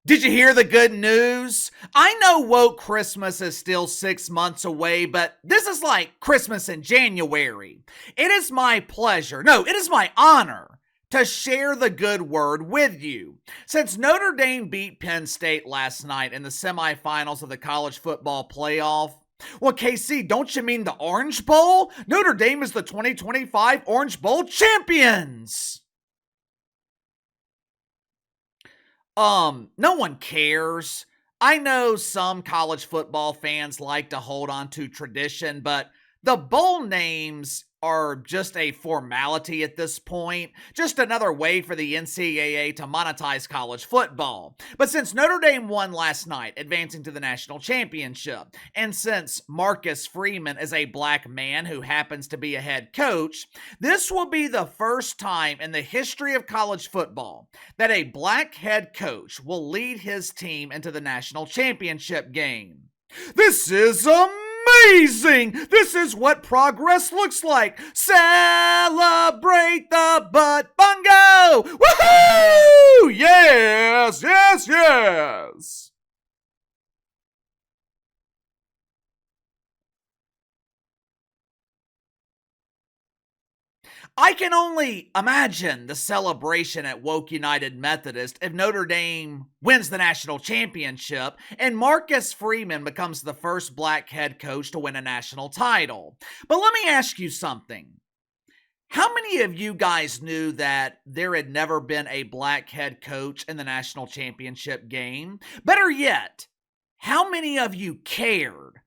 Did you hear the good news? I know woke Christmas is still 6 months away, but this is like Christmas in January. It is my pleasure, no, it is my honor to share the good word with you. Since Notre Dame beat Penn State last night in the semifinals of the college football playoff, well, KC, don't you mean the Orange Bowl? Notre Dame is the 2025 Orange Bowl champions. No one cares. I know some college football fans like to hold on to tradition, but the bowl names are just a formality at this point, just another way for the NCAA to monetize college football. But since Notre Dame won last night, advancing to the national championship, and since Marcus Freeman is a black man who happens to be a head coach, this will be the first time in the history of college football that a black head coach will lead his team into the national championship game. This is amazing! This is what progress looks like. Celebrate the butt bongo! Woohoo! Yes, yes, yes! I can only imagine the celebration at Woke United Methodist if Notre Dame wins the national championship and Marcus Freeman becomes the first black head coach to win a national title. But let me ask you something. How many of you guys knew that there had never been a black head coach in the national championship game? Better yet, how many of you cared?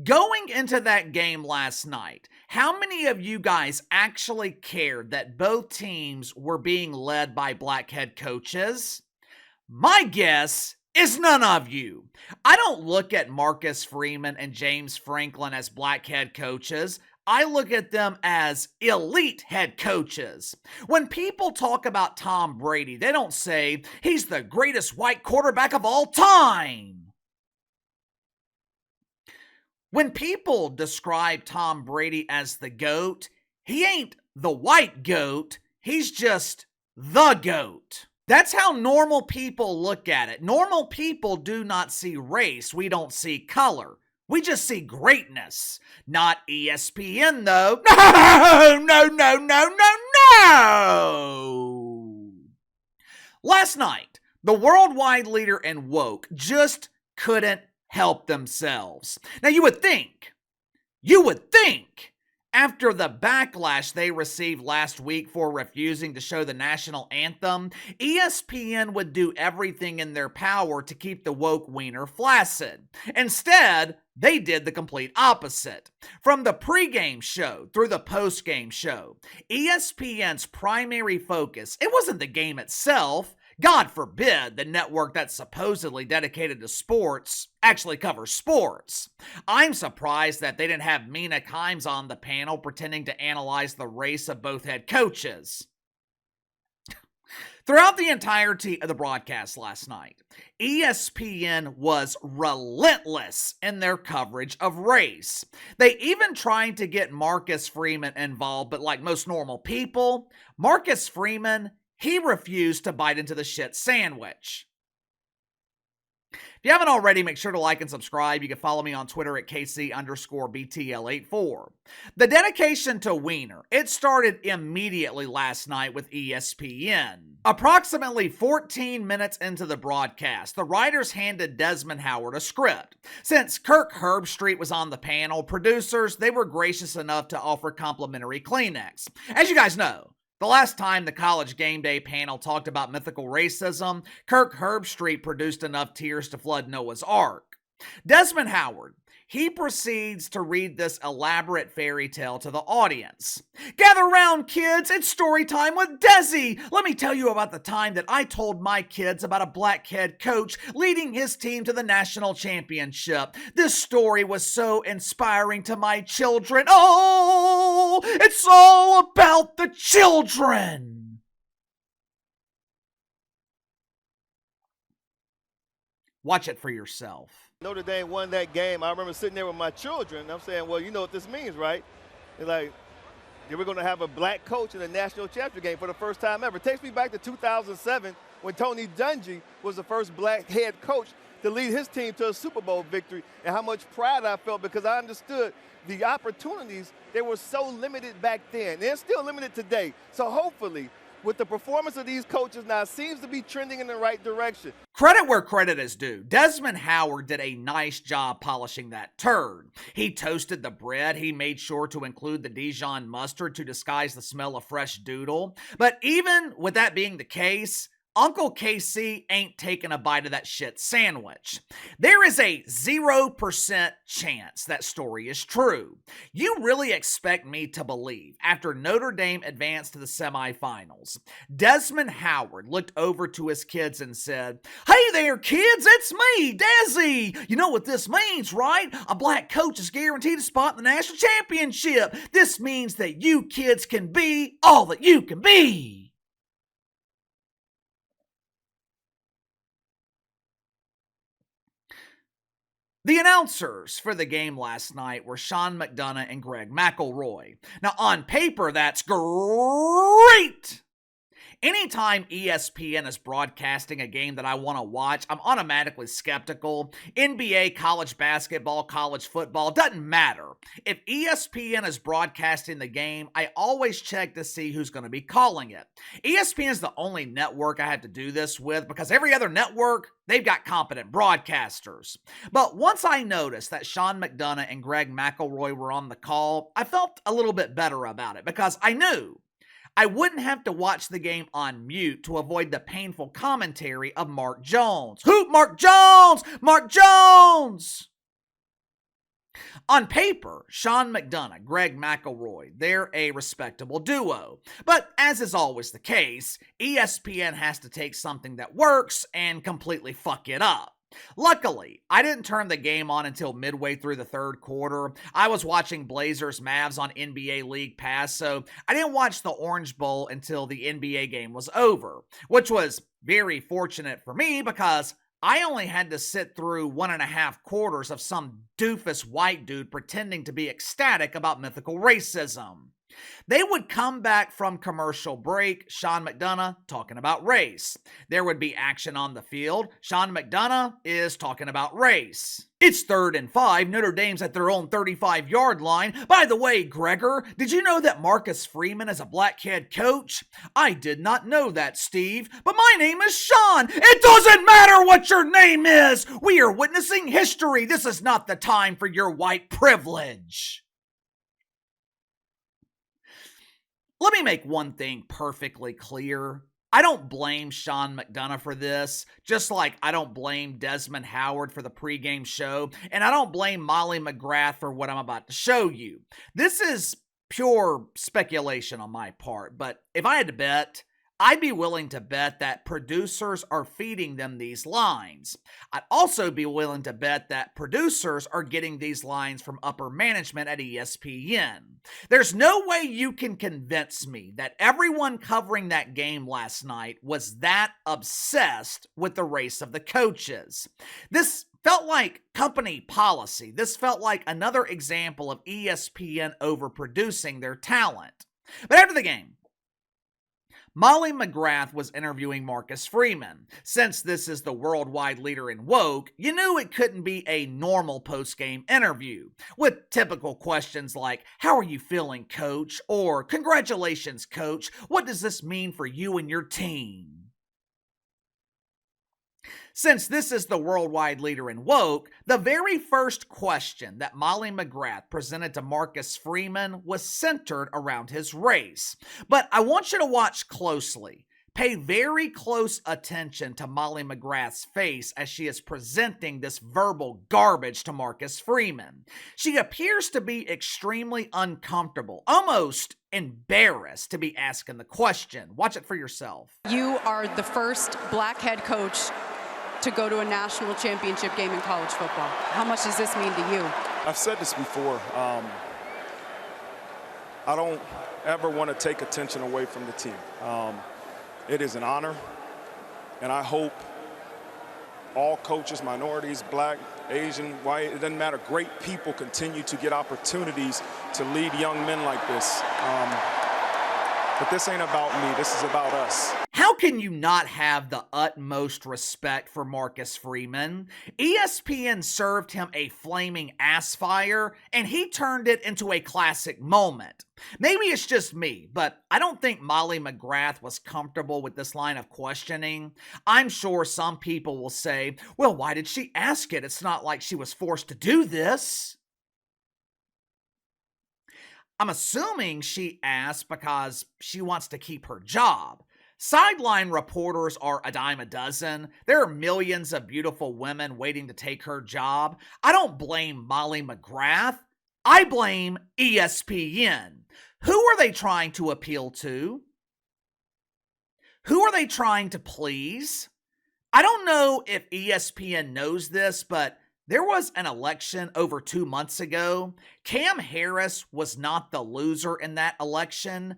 Going into that game last night, how many of you guys actually cared that both teams were being led by black head coaches? My guess is none of you. I don't look at Marcus Freeman and James Franklin as black head coaches. I look at them as elite head coaches. When people talk about Tom Brady, they don't say he's the greatest white quarterback of all time. When people describe Tom Brady as the GOAT, he ain't the white goat, he's just the GOAT. That's how normal people look at it. Normal people do not see race, we don't see color. We just see greatness. Not ESPN though. No! Last night, the worldwide leader in woke just couldn't help themselves. Now you would think, after the backlash they received last week for refusing to show the national anthem, ESPN would do everything in their power to keep the woke wiener flaccid. Instead, they did the complete opposite. From the pregame show through the postgame show, ESPN's primary focus, it wasn't the game itself. God forbid the network that's supposedly dedicated to sports actually covers sports. I'm surprised that they didn't have Mina Kimes on the panel pretending to analyze the race of both head coaches. Throughout the entirety of the broadcast last night, ESPN was relentless in their coverage of race. They even tried to get Marcus Freeman involved, but like most normal people, Marcus Freeman, he refused to bite into the shit sandwich. If you haven't already, make sure to like and subscribe. You can follow me on Twitter at KC_BTL84. The dedication to Wiener, it started immediately last night with ESPN. Approximately 14 minutes into the broadcast, the writers handed Desmond Howard a script. Since Kirk Herbstreit was on the panel, producers, they were gracious enough to offer complimentary Kleenex. As you guys know, the last time the College Game Day panel talked about mythical racism, Kirk Herbstreit produced enough tears to flood Noah's Ark. Desmond Howard, he proceeds to read this elaborate fairy tale to the audience. Gather round, kids, it's story time with Desi. Let me tell you about the time that I told my kids about a black head coach leading his team to the national championship. This story was so inspiring to my children. Oh, it's all about the children. Watch it for yourself. Notre Dame won that game. I remember sitting there with my children. I'm saying, well, you know what this means, right? They're like, yeah, we're going to have a black coach in the national championship game for the first time ever. It takes me back to 2007 when Tony Dungy was the first black head coach to lead his team to a Super Bowl victory, and how much pride I felt because I understood the opportunities, they were so limited back then. They're still limited today. So hopefully, with the performance of these coaches now, it seems to be trending in the right direction. Credit where credit is due. Desmond Howard did a nice job polishing that turd. He toasted the bread. He made sure to include the Dijon mustard to disguise the smell of fresh doodle. But even with that being the case, Uncle KC ain't taking a bite of that shit sandwich. There is a 0% chance that story is true. You really expect me to believe, after Notre Dame advanced to the semifinals, Desmond Howard looked over to his kids and said, "Hey there, kids, it's me, Desi. You know what this means, right? A black coach is guaranteed a spot in the national championship. This means that you kids can be all that you can be." The announcers for the game last night were Sean McDonough and Greg McElroy. Now, on paper, that's great. Anytime ESPN is broadcasting a game that I want to watch, I'm automatically skeptical. NBA, college basketball, college football, doesn't matter. If ESPN is broadcasting the game, I always check to see who's going to be calling it. ESPN is the only network I have to do this with because every other network, they've got competent broadcasters. But once I noticed that Sean McDonough and Greg McElroy were on the call, I felt a little bit better about it because I knew I wouldn't have to watch the game on mute to avoid the painful commentary of Mark Jones. Who? Mark Jones! Mark Jones! On paper, Sean McDonough, Greg McElroy, they're a respectable duo. But as is always the case, ESPN has to take something that works and completely fuck it up. Luckily, I didn't turn the game on until midway through the third quarter. I was watching Blazers Mavs on NBA League Pass, so I didn't watch the Orange Bowl until the NBA game was over, which was very fortunate for me because I only had to sit through 1.5 quarters of some doofus white dude pretending to be ecstatic about mythical racism. They would come back from commercial break, Sean McDonough talking about race. There would be action on the field. Sean McDonough is talking about race. It's 3rd and 5. Notre Dame's at their own 35-yard line. By the way, Gregor, did you know that Marcus Freeman is a black head coach? I did not know that, Steve, but my name is Sean. It doesn't matter what your name is. We are witnessing history. This is not the time for your white privilege. Let me make one thing perfectly clear. I don't blame Sean McDonough for this, just like I don't blame Desmond Howard for the pregame show, and I don't blame Molly McGrath for what I'm about to show you. This is pure speculation on my part, but if I had to bet, I'd be willing to bet that producers are feeding them these lines. I'd also be willing to bet that producers are getting these lines from upper management at ESPN. There's no way you can convince me that everyone covering that game last night was that obsessed with the race of the coaches. This felt like company policy. This felt like another example of ESPN overproducing their talent. But after the game, Molly McGrath was interviewing Marcus Freeman. Since this is the worldwide leader in woke, you knew it couldn't be a normal post-game interview, with typical questions like, "How are you feeling, coach?" or "Congratulations, coach. What does this mean for you and your team?" Since this is the worldwide leader in woke, the very first question that Molly McGrath presented to Marcus Freeman was centered around his race. But I want you to watch closely. Pay very close attention to Molly McGrath's face as she is presenting this verbal garbage to Marcus Freeman. She appears to be extremely uncomfortable, almost embarrassed to be asking the question. Watch it for yourself. You are the first black head coach to go to a national championship game in college football. How much does this mean to you? I've said this before. I don't ever want to take attention away from the team. It is an honor, and I hope all coaches, minorities, black, Asian, white, it doesn't matter, great people continue to get opportunities to lead young men like this. But this ain't about me. This is about us. How can you not have the utmost respect for Marcus Freeman? ESPN served him a flaming ass fire, and he turned it into a classic moment. Maybe it's just me, but I don't think Molly McGrath was comfortable with this line of questioning. I'm sure some people will say, well, why did she ask it? It's not like she was forced to do this. I'm assuming she asked because she wants to keep her job. Sideline reporters are a dime a dozen. There are millions of beautiful women waiting to take her job. I don't blame Molly McGrath. I blame ESPN. Who are they trying to appeal to? Who are they trying to please? I don't know if ESPN knows this, but there was an election over 2 months ago. Cam Harris was not the loser in that election.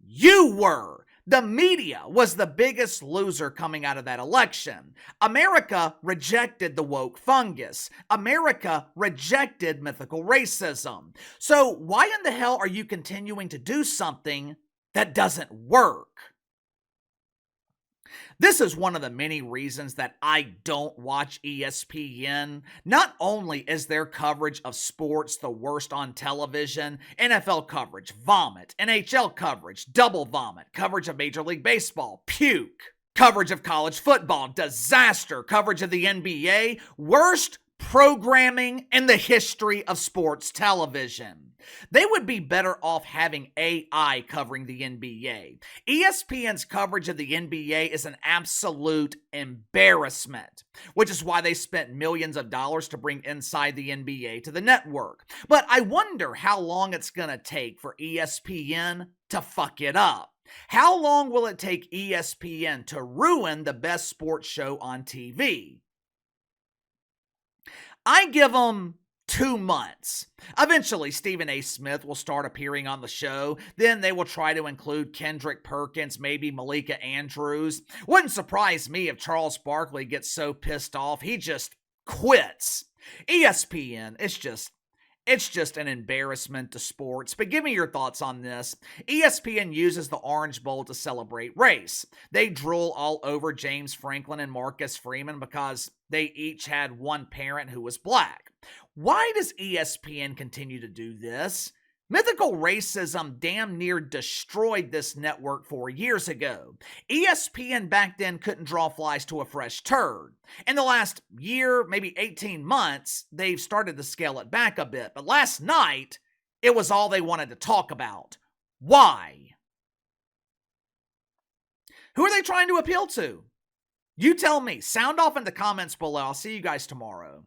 You were. The media was the biggest loser coming out of that election. America rejected the woke fungus. America rejected mythical racism. So why in the hell are you continuing to do something that doesn't work? This is one of the many reasons that I don't watch ESPN. Not only is their coverage of sports the worst on television, NFL coverage, vomit, NHL coverage, double vomit, coverage of Major League Baseball, puke, coverage of college football, disaster, coverage of the NBA, worst programming in the history of sports television. They would be better off having AI covering the NBA. ESPN's coverage of the NBA is an absolute embarrassment, which is why they spent millions of dollars to bring Inside the NBA to the network. But I wonder how long it's going to take for ESPN to fuck it up. How long will it take ESPN to ruin the best sports show on TV? I give them 2 months. Eventually, Stephen A. Smith will start appearing on the show. Then they will try to include Kendrick Perkins, maybe Malika Andrews. Wouldn't surprise me if Charles Barkley gets so pissed off he just quits. ESPN, it's just an embarrassment to sports. But give me your thoughts on this. ESPN uses the Orange Bowl to celebrate race. They drool all over James Franklin and Marcus Freeman because they each had one parent who was black. Why does ESPN continue to do this? Mythical racism damn near destroyed this network 4 years ago. ESPN back then couldn't draw flies to a fresh turd. In the last year, maybe 18 months, they've started to scale it back a bit. But last night, it was all they wanted to talk about. Why? Who are they trying to appeal to? You tell me. Sound off in the comments below. I'll see you guys tomorrow.